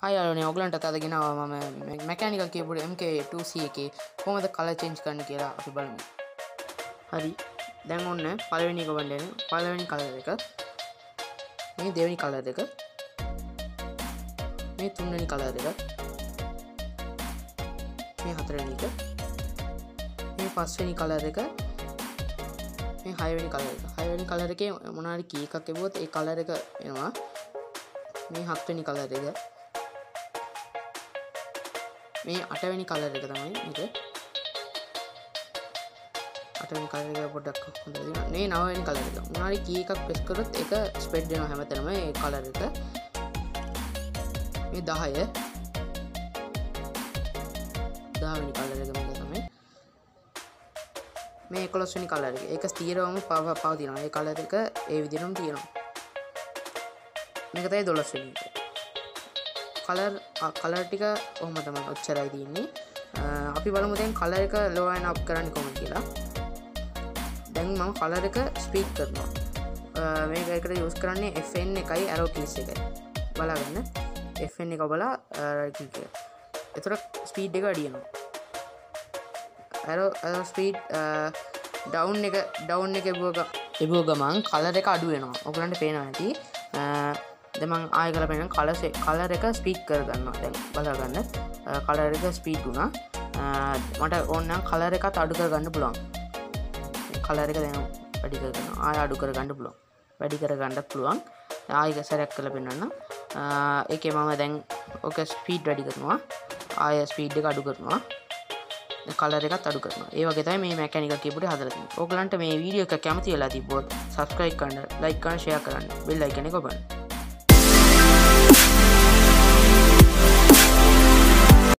හයි යාළුවනේ ඔයගලන්ට අද ගෙනාවා මම මෙකැනිකල් කීබෝඩ් MK2C එකේ කොහොමද කලර් චේන්ජ් කරන්න කියලා අපි බලමු. හරි. දැන් ඔන්න පළවෙනි එක වන්නේ පළවෙනි කලර් එක. මේ දෙවෙනි කලර් එක. මේ තුන්වෙනි කලර් එක. මේ හතරවෙනි එක. මේ පස්වෙනි කලර් එක. මේ හයවෙනි කලර් එක. හයවෙනි කලර් එකේ මොනවාරි කී එකක් එවුවොත් ඒ කලර් එක එනවා. මේ හත්වෙනි කලර් එක. මේ අටවෙනි කලර් එක තමයි මේක. අටවෙනි කලර් එක පොඩ්ඩක් හොඳට දිනන. මේ නවවෙනි කලර් එක. මොනවාරි කී එකක් ප්‍රෙස් කරොත් ඒක ස්ප්‍රෙඩ් වෙනවා හැමතැනම ඒ කලර් එක. මේ 10. 10වෙනි කලර් එක මේක තමයි. මේ 11වෙනි කලර් එක. ඒක ස්ථිරවම පවතිනවා. ඒ කලර් එක ඒ විදිහටම තියෙනවා. මේක තමයි 12වෙනි එක. කලර් ටික කොහොම තමයි ඔච්චරයි තියෙන්නේ. අපි බලමු දැන් කලර් එක ලෝ ඇන්ඩ් අප් කරන්නේ කොහොමද කියලා. දැන් මම කලර් එක ස්පීඩ් කරනවා. මේක එකට යූස් කරන්නේ FN එකයි ඇරෝ කීස් එකයි. බලාගන්න. FN එක ඔබලා රයිට් ක්ලික් කරලා. එතකොට ස්පීඩ් එක වැඩි වෙනවා. ඇරෝ ස්පීඩ් ඩවුන් එක එබුව ගමන් කලර් එක අඩු වෙනවා. ඔයගලන්ට පේනවා ඇති. දැන් මම ආයෙ කරලා පෙන්නන කලර් එක ස්පීඩ් කරගන්නවා. දැන් බලාගන්න. කලර් එක ස්පීඩ් වුණා. මට ඕන නම් කලර් එකත් අඩු කරගන්න පුළුවන්. කලර් එක දැන් වැඩි කරගන්නවා. ආයෙ අඩු කරගන්න පුළුවන්. වැඩි කරගන්නත් පුළුවන්. ආයෙ සැරයක් කරලා පෙන්නන්න. ඒකේ මම දැන් ඔක ස්පීඩ් වැඩි කරනවා. ආයෙ ස්පීඩ් එක අඩු කරනවා. කලර් එකත් අඩු කරනවා. ඒ වගේ තමයි මේ මෙකැනිකල් කීබෝඩ් එක හදලා තියෙන්නේ. ඕගලන්ට මේ වීඩියෝ එක කැමති වෙලා තිබ්බොත් subscribe කරන්න, like කරන්න, share කරන්න, bell icon එක ඔබන්න.